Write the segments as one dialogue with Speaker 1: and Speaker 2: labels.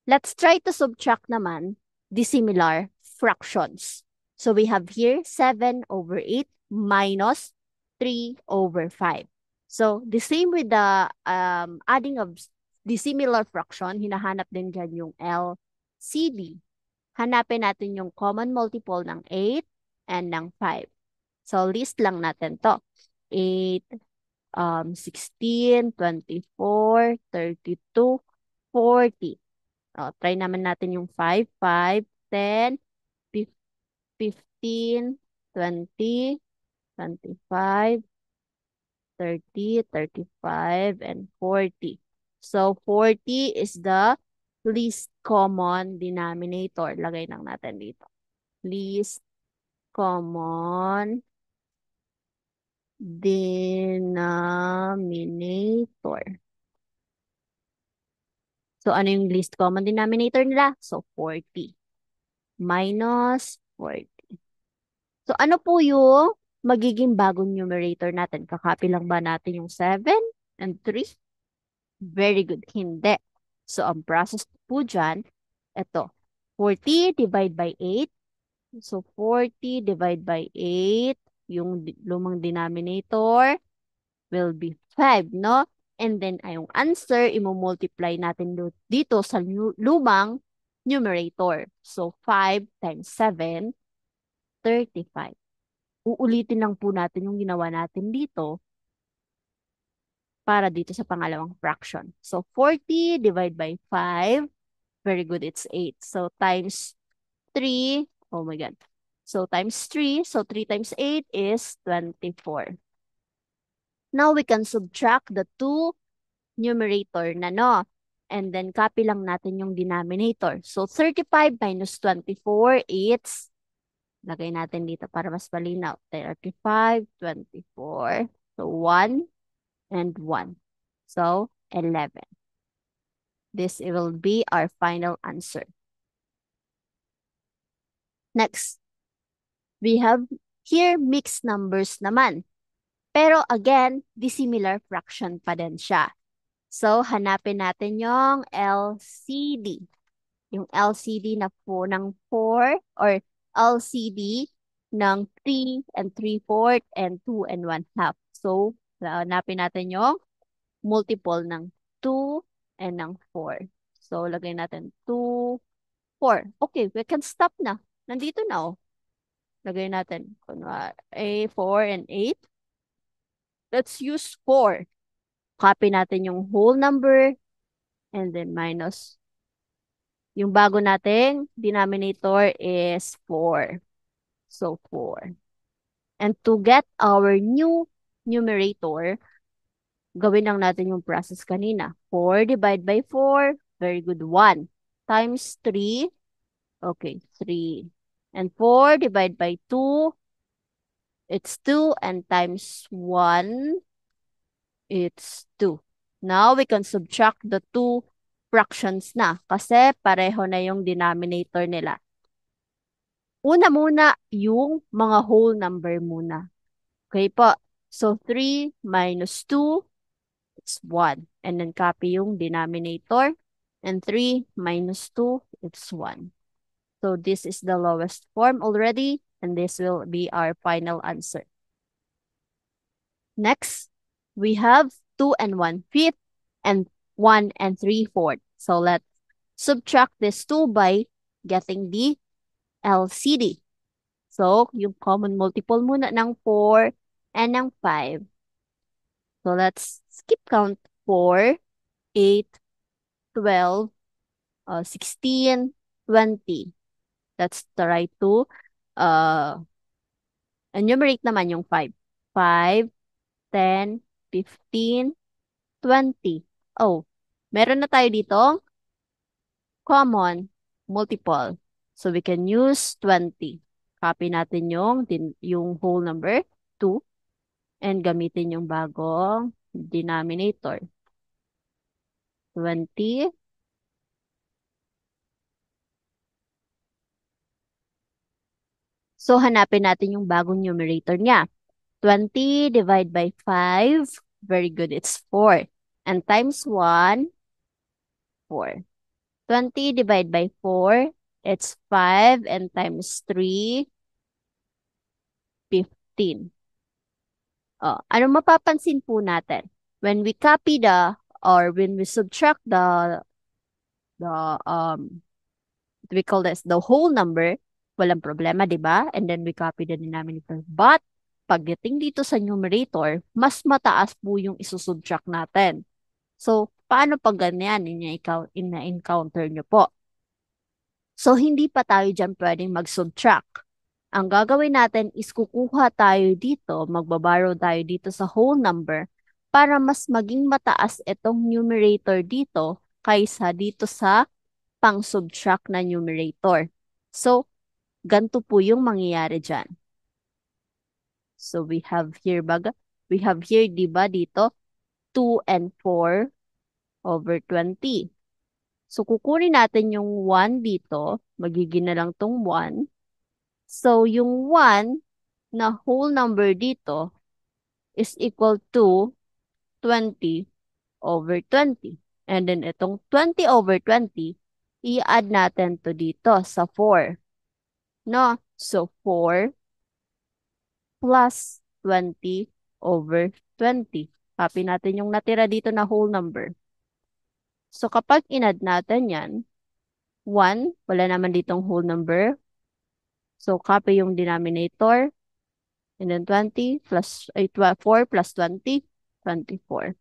Speaker 1: Let's try to subtract naman dissimilar fractions. So we have here 7 over 8 minus 3 over 5. So the same with the adding of dissimilar fraction, hinahanap din dyan yung LCD. Hanapin natin yung common multiple ng 8 and ng 5. So list lang natin to. 8, 16, 24, 32, 40. Try naman natin yung 5, 5, 10, 15, 20, 25, 30, 35, and 40. So, 40 is the least common denominator. Lagay lang natin dito. Least common denominator. So, ano yung least common denominator nila? So, 40 minus 40. So, ano po yung magiging bagong numerator natin? Kakopy lang ba natin yung 7 and 3? Very good. Hindi. So, ang process po dyan, ito. 40 divide by 8. So, 40 divide by 8. Yung lumang denominator will be 5, no? And then, yung answer, imumultiply natin dito sa lumang numerator. So, 5 times 7, 35. Uulitin lang po natin yung ginawa natin dito para dito sa pangalawang fraction. So, 40 divided by 5. Very good, it's 8. So, times 3. Oh my God. So, times 3. So, 3 times 8 is 24. Now, we can subtract the two numerator na, no? And then, copy lang natin yung denominator. So, 35 minus 24, it's, lagay natin dito para mas malinaw. 35, 24. So, 1 and 1. So, 11. This will be our final answer. Next, we have here mixed numbers naman. Pero again, dissimilar fraction pa din siya. So, hanapin natin yung LCD. Yung LCD na po ng 4 or LCD ng 3 and 3/4 and 2 and 1/2. So, hanapin natin yung multiple ng 2 and ng 4. So, lagay natin 2, 4. Okay, we can stop na. Nandito na, oh. Lagay natin, kunwari, 4 and 8. Let's use 4. Copy natin yung whole number and then minus. Yung bago nating denominator is 4. So, 4. And to get our new numerator, gawin lang natin yung process kanina. 4 divided by 4, very good, 1. Times 3, okay, 3. And 4 divided by 2, it's 2. And times 1, it's 2. Now, we can subtract the two fractions na kasi pareho na yung denominator nila. Una muna yung mga whole number muna. Okay po. So, 3 minus 2, it's 1. And then copy yung denominator. And 3 minus 2, it's 1. So, this is the lowest form already. And this will be our final answer. Next, we have 2 and 1/5 and 1 and 3/4. So, let's subtract this 2 by getting the LCD. So, yung common multiple muna ng 4 and ng 5. So, let's skip count 4, 8, 12, 16, 20. Let's try to uh, enumerate naman yung 5. 5, 10, 15, 20. Oh, meron na tayo dito common multiple. So, we can use 20. Copy natin yung whole number, 2. And gamitin yung bagong denominator. 20. So, hanapin natin yung bagong numerator niya. 20 divided by 5. Very good. It's 4. And times 1, 4. 20 divided by 4, it's 5 and times 3, 15. Ano mapapansin po natin? When we copy or when we subtract the, what we call this, the whole number, walang problema, di ba? And then we copy the denominator. But, pagdating dito sa numerator, mas mataas po yung isusubtract natin. So, paano pag ganyan ina-encounter nyo po? So, hindi pa tayo dyan pwedeng mag-subtract. Ang gagawin natin is kukuha tayo dito, magbaborrow tayo dito sa whole number para mas maging mataas itong numerator dito kaysa dito sa pang-subtract na numerator. So, ganito po yung mangyayari dyan. So, we have here, di ba dito, 2 and 4 over 20. So, kukunin natin yung 1 dito. Magiging na lang tong 1. So, yung 1 na whole number dito is equal to 20 over 20. And then, itong 20 over 20, i-add natin to dito sa 4. No? So, 4 plus 20 over 20. Copy natin yung natira dito na whole number. So, kapag in-add natin yan, 1, wala naman ditong whole number. So, copy yung denominator. And then 20 plus, 4 plus 20, 24.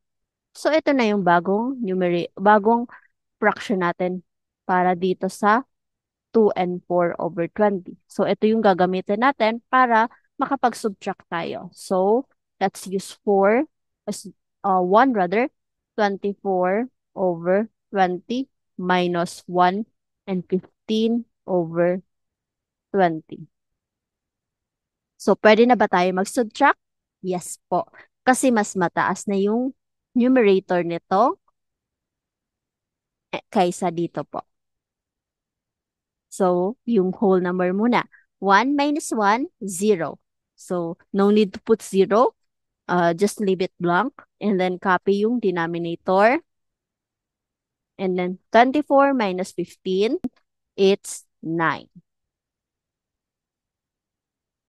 Speaker 1: So, ito na yung bagong fraction natin para dito sa 2 and 4 over 20. So, ito yung gagamitin natin para makapag-subtract tayo. So, let's use 4 as 1 rather. 24 over 20 minus 1 and 15 over 20. So, pwede na ba tayo mag-subtract? Yes po. Kasi mas mataas na yung numerator nito kaysa dito po. So, yung whole number muna. 1 minus 1, 0. So, no need to put 0. Just leave it blank. And then copy yung denominator. And then 24 minus 15, it's 9.